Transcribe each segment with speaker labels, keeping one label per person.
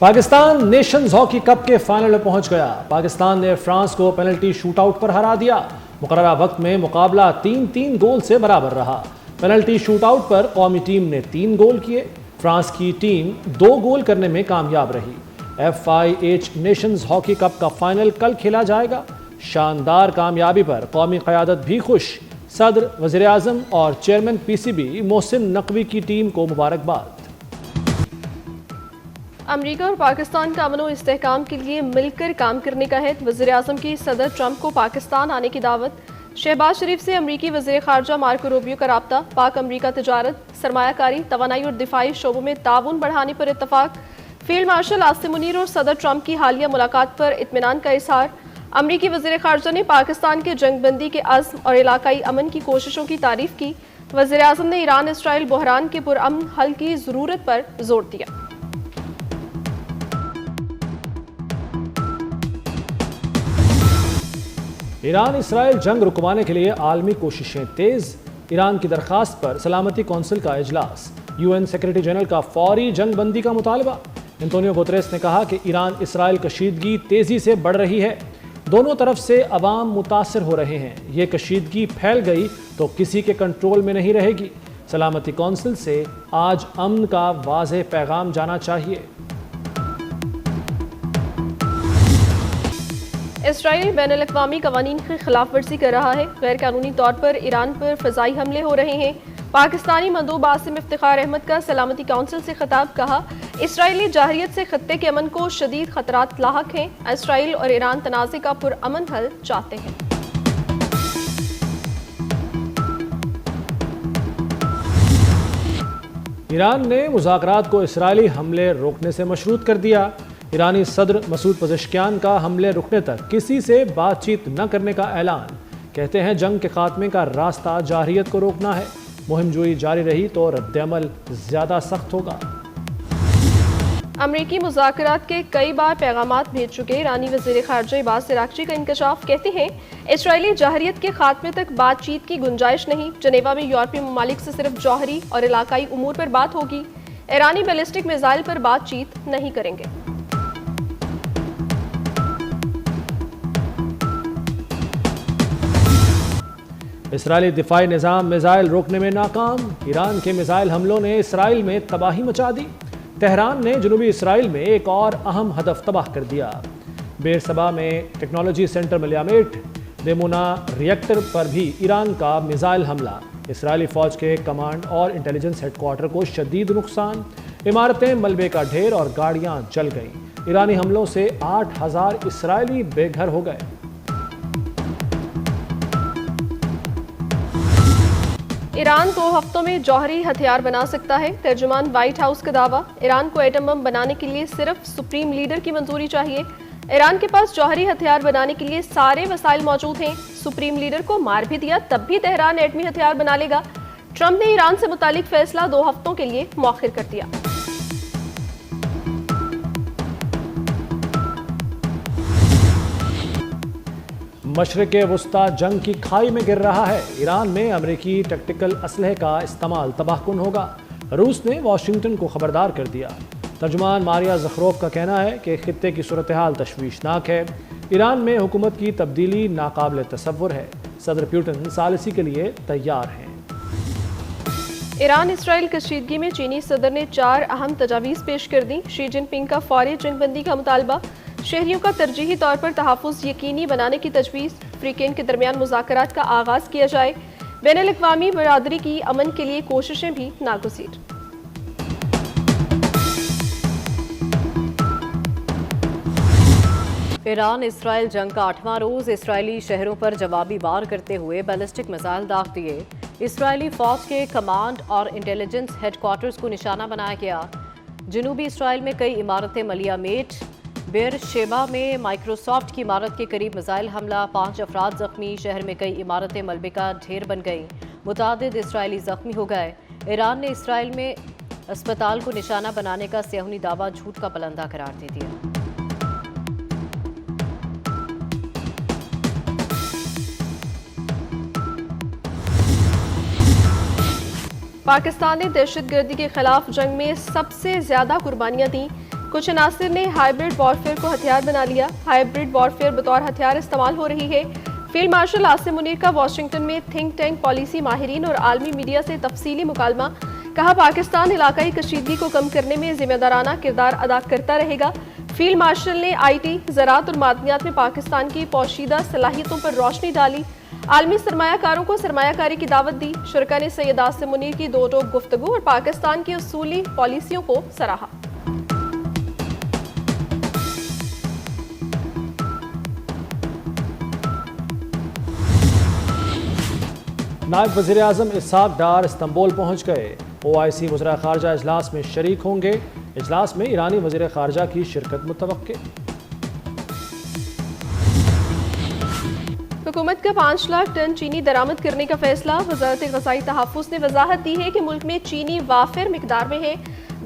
Speaker 1: Pakistan nations hockey cup کے final میں پہنچ گیا۔ پاکستان نے فرانس کو پینلٹی شوٹ آؤٹ پر ہرا دیا۔ مقررہ وقت میں مقابلہ 3-3 گول سے برابر رہا۔ پینلٹی شوٹ آؤٹ پر قومی ٹیم نے 3 گول کیے۔ فرانس کی ٹیم 2 گول کرنے میں کامیاب رہی۔ FIH نیشنز ہاکی کپ کا فائنل کل کھیلا جائے گا۔ شاندار کامیابی پر قومی قیادت بھی خوش۔ صدر، وزیر اعظم اور چیئرمین PCB محسن نقوی کی ٹیم کو مبارکباد۔
Speaker 2: امریکہ اور پاکستان کا امن و استحکام کے لیے مل کر کام کرنے کا عہد۔ وزیر اعظم کی صدر ٹرمپ کو پاکستان آنے کی دعوت۔ شہباز شریف سے امریکی وزیر خارجہ مارکو روبیو کا رابطہ۔ پاک امریکہ تجارت، سرمایہ کاری، توانائی اور دفاعی شعبوں میں تعاون بڑھانے پر اتفاق۔ فیلڈ مارشل عاصم منیر اور صدر ٹرمپ کی حالیہ ملاقات پر اطمینان کا اظہار۔ امریکی وزیر خارجہ نے پاکستان کے جنگ بندی کے عزم اور علاقائی امن کی کوششوں کی تعریف کی۔ وزیر اعظم نے ایران اسرائیل بحران کے پرامن حل کی ضرورت پر زور دیا۔
Speaker 1: ایران اسرائیل جنگ رکوانے کے لیے عالمی کوششیں تیز۔ ایران کی درخواست پر سلامتی کونسل کا اجلاس۔ UN سیکرٹری جنرل کا فوری جنگ بندی کا مطالبہ۔ انتونیو گوتریس نے کہا کہ ایران اسرائیل کشیدگی تیزی سے بڑھ رہی ہے۔ دونوں طرف سے عوام متاثر ہو رہے ہیں۔ یہ کشیدگی پھیل گئی تو کسی کے کنٹرول میں نہیں رہے گی۔ سلامتی کونسل سے آج امن کا واضح پیغام جانا چاہیے۔
Speaker 2: اسرائیل بین الاقوامی قوانین کی خلاف ورزی کر رہا ہے۔ غیر قانونی طور پر ایران پر فضائی حملے ہو رہے ہیں۔ پاکستانی مندوب عاصم افتخار احمد کا سلامتی کونسل سے خطاب۔ کہا، اسرائیلی جارحیت سے خطے کے امن کو شدید خطرات لاحق ہیں۔ اسرائیل اور ایران تنازع کا پرامن حل چاہتے ہیں۔
Speaker 1: ایران نے مذاکرات کو اسرائیلی حملے روکنے سے مشروط کر دیا۔ ایرانی صدر مسعود پزشکیان کا حملے رکنے تک کسی سے بات چیت نہ کرنے کا اعلان۔ کہتے ہیں جنگ کے خاتمے کا راستہ جارحیت کو روکنا ہے۔ مہم جوئی جاری رہی تو رد عمل زیادہ سخت ہوگا۔
Speaker 2: امریکی مذاکرات کے کئی بار پیغامات بھیج چکے ایرانی وزیر خارجہ عباس عراقچی کا انکشاف۔ کہتے ہیں اسرائیلی جارحیت کے خاتمے تک بات چیت کی گنجائش نہیں۔ جنیوا میں یورپی ممالک سے صرف جوہری اور علاقائی امور پر بات ہوگی۔ ایرانی بیلسٹک میزائل پر بات چیت نہیں کریں گے۔
Speaker 1: اسرائیلی دفاعی نظام میزائل روکنے میں ناکام۔ ایران کے میزائل حملوں نے اسرائیل میں تباہی مچا دی۔ تہران نے جنوبی اسرائیل میں ایک اور اہم ہدف تباہ کر دیا۔ بیر سبا میں ٹیکنالوجی سینٹر میں لیامیٹ دیمونا ریئیکٹر پر بھی ایران کا میزائل حملہ۔ اسرائیلی فوج کے کمانڈ اور انٹیلیجنس ہیڈ کوارٹر کو شدید نقصان۔ عمارتیں ملبے کا ڈھیر اور گاڑیاں جل گئیں۔ ایرانی حملوں سے 8000 اسرائیلی بے گھر ہو گئے۔
Speaker 2: ایران 2 ہفتوں میں جوہری ہتھیار بنا سکتا ہے۔ ترجمان وائٹ ہاؤس کا دعویٰ۔ ایران کو ایٹم بم بنانے کے لیے صرف سپریم لیڈر کی منظوری چاہیے۔ ایران کے پاس جوہری ہتھیار بنانے کے لیے سارے وسائل موجود ہیں۔ سپریم لیڈر کو مار بھی دیا تب بھی تہران ایٹمی ہتھیار بنا لے گا۔ ٹرمپ نے ایران سے متعلق فیصلہ 2 ہفتوں کے لیے مؤخر کر دیا۔
Speaker 1: مشرق وسطی جنگ کی کھائی میں گر رہا ہے۔ ایران میں امریکی ٹیکٹیکل اسلحے کا استعمال تباہ کن ہوگا۔ روس نے واشنگٹن کو خبردار کر دیا۔ ترجمان ماریا زخروف کا کہنا ہے کہ خطے کی صورتحال تشویشناک ہے۔ ایران میں حکومت کی تبدیلی ناقابل تصور ہے۔ صدر پیوٹن ثالثی کے لیے تیار ہیں۔
Speaker 2: ایران اسرائیل کشیدگی میں چینی صدر نے 4 اہم تجاویز پیش کر دیں۔ شی جن پنگ کا فوری جنگ بندی کا مطالبہ۔ شہریوں کا ترجیحی طور پر تحفظ یقینی بنانے کی تجویز۔ فریقین کے درمیان مذاکرات کا آغاز کیا جائے۔ بین الاقوامی برادری کی امن کے لیے کوششیں بھی ناگزیر۔
Speaker 3: ایران اسرائیل جنگ کا 8واں روز۔ اسرائیلی شہروں پر جوابی وار کرتے ہوئے بیلسٹک میزائل داغ دیے۔ اسرائیلی فوج کے کمانڈ اور انٹیلیجنس ہیڈ کوارٹرز کو نشانہ بنایا گیا۔ جنوبی اسرائیل میں کئی عمارتیں ملیا میٹ۔ بیر شیبا میں مائکروسافٹ کی عمارت کے قریب میزائل حملہ، 5 افراد زخمی۔ شہر میں کئی عمارتیں ملبے کا ڈھیر بن گئیں، متعدد اسرائیلی زخمی ہو گئے۔ ایران نے اسرائیل میں اسپتال کو نشانہ بنانے کا صہیونی دعویٰ جھوٹ کا پلندہ قرار دے دیا۔
Speaker 2: پاکستان نے دہشت گردی کے خلاف جنگ میں سب سے زیادہ قربانیاں دیں۔ کچھ عناصر نے ہائبرڈ وارفیئر کو ہتھیار بنا لیا. ہائبرڈ وارفیئر بطور ہتھیار استعمال ہو رہی ہے. فیلڈ مارشل عاصم منیر کا واشنگٹن میں تھنک ٹینک پالیسی ماہرین اور عالمی میڈیا سے تفصیلی مکالمہ. کہا پاکستان علاقائی کشیدگی کو کم کرنے میں ذمہ دارانہ کردار ادا کرتا رہے گا. فیلڈ مارشل نے آئی ٹی، زراعت اور معدنیات میں پاکستان کی پوشیدہ صلاحیتوں پر روشنی ڈالی. عالمی سرمایہ کاروں کو سرمایہ کاری کی دعوت دی. شرکا نے سید عاصم منیر کی دو ٹوک گفتگو اور پاکستان کی اصولی پالیسیوں کو سراہا.
Speaker 1: نائب وزیر اعظم اسحاق ڈار استنبول پہنچ گئے. OIC وزراء خارجہ اجلاس میں شریک ہوں گے. اجلاس میں ایرانی وزیر خارجہ کی شرکت متوقع.
Speaker 2: حکومت کا 5 لاکھ ٹن چینی درآمد کرنے کا فیصلہ. وزارت غذائی تحفظ نے وضاحت دی ہے کہ ملک میں چینی وافر مقدار میں ہے.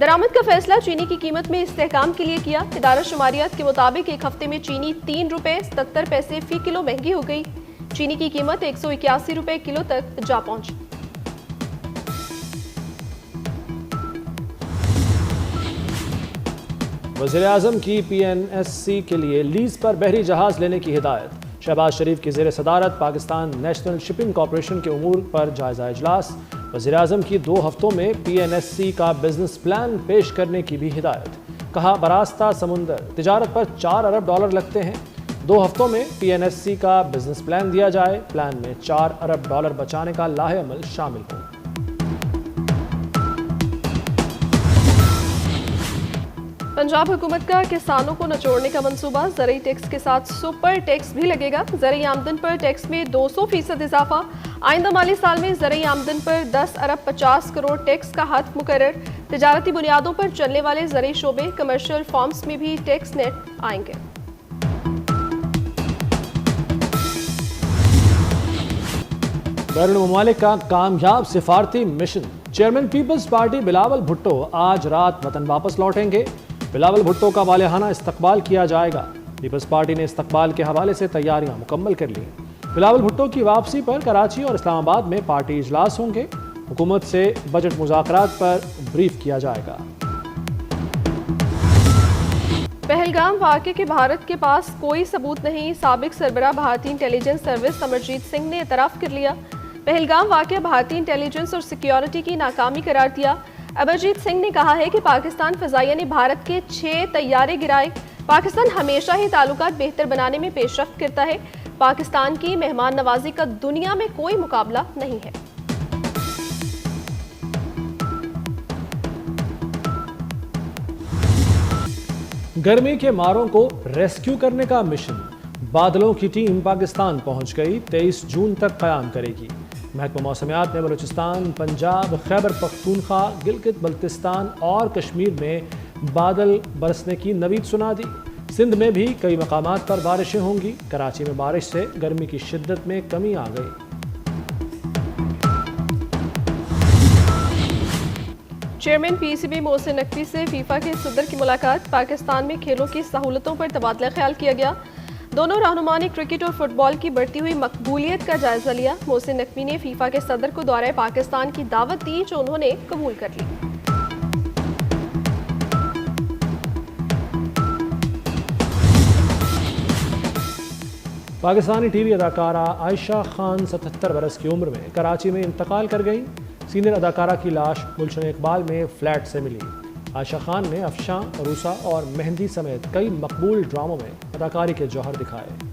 Speaker 2: درآمد کا فیصلہ چینی کی قیمت میں استحکام کے لیے کیا. ادارہ شماریات کے مطابق ایک ہفتے میں چینی 3 روپے 77 پیسے فی کلو مہنگی ہو گئی. چینی کی قیمت 181 روپے کلو تک جا پہنچی.
Speaker 1: وزیر اعظم کی PNSC کے لیے لیز پر بحری جہاز لینے کی ہدایت. شہباز شریف کی زیر صدارت پاکستان نیشنل شپنگ کارپوریشن کے امور پر جائزہ اجلاس. وزیر اعظم کی 2 ہفتوں میں PNSC کا بزنس پلان پیش کرنے کی بھی ہدایت. کہا براستہ سمندر تجارت پر $4 ارب لگتے ہیں. 2 ہفتوں میں PNSC کا بزنس پلان دیا جائے. پلان میں $4 ارب بچانے کا لاہ عمل شامل ہو.
Speaker 2: پنجاب حکومت کا کسانوں کو نچوڑنے کا منصوبہ. زرعی ٹیکس کے ساتھ سپر ٹیکس بھی لگے گا. زرعی آمدن پر ٹیکس میں 200% اضافہ. آئندہ مالی سال میں زرعی آمدن پر 10 ارب 50 کروڑ ٹیکس کا حد مقرر. تجارتی بنیادوں پر چلنے والے زرعی شعبے کمرشل فارمز میں بھی ٹیکس نیٹ آئیں گے.
Speaker 1: بیرون ممالک کا کامیاب سفارتی مشن. Chairman Peoples Party Bilawal Bhutto آج رات وطن واپس لوٹیں گے. بلاول بھٹو کا والہانہ استقبال کیا جائے گا. پیپلز پارٹی نے استقبال کے حوالے سے تیاریاں مکمل کر لی. بلاول بھٹو کی واپسی پر کراچی اور اسلام آباد میں پارٹی اجلاس ہوں گے. حکومت سے بجٹ مذاکرات پر بریف کیا جائے گا.
Speaker 2: پہلگام واقعے کے بھارت کے پاس کوئی ثبوت نہیں. سابق سربراہ بھارتی انٹیلیجنس سروس امرجیت سنگھ نے اعتراف کر لیا. پہلگام واقعہ بھارتی انٹیلیجنس اور سیکیورٹی کی ناکامی قرار دیا. امرجیت سنگھ نے کہا ہے کہ پاکستان فضائیہ نے بھارت کے 6 طیارے گرائے. پاکستان ہمیشہ ہی تعلقات بہتر بنانے میں پیش رفت کرتا ہے. پاکستان کی مہمان نوازی کا دنیا میں کوئی مقابلہ نہیں ہے.
Speaker 1: گرمی کے ماروں کو ریسکیو کرنے کا مشن. بادلوں کی ٹیم پاکستان پہنچ گئی. 23 جون تک قیام کرے گی. محکمہ موسمیات نے بلوچستان، پنجاب، خیبر پختونخوا، گلگت بلتستان اور کشمیر میں بادل برسنے کی نوید سنا دی. سندھ میں بھی کئی مقامات پر بارشیں ہوں گی. کراچی میں بارش سے گرمی کی شدت میں کمی آ گئی.
Speaker 2: چیئرمین PCB محسن نقوی سے فیفا کے صدر کی ملاقات. پاکستان میں کھیلوں کی سہولتوں پر تبادلہ خیال کیا گیا. دونوں رہنما نے کرکٹ اور فٹ بال کی بڑھتی ہوئی مقبولیت کا جائزہ لیا. محسن نقوی نے فیفا کے صدر کو دورہ پاکستان کی دعوت دی جو انہوں نے قبول کر لی.
Speaker 1: پاکستانی ٹی وی اداکارہ عائشہ خان 77 برس کی عمر میں کراچی میں انتقال کر گئی. سینئر اداکارہ کی لاش گلشن اقبال میں فلیٹ سے ملی. عائشہ خان نے افشاں، عروسہ اور مہندی سمیت کئی مقبول ڈراموں میں اداکاری کے جوہر دکھائے.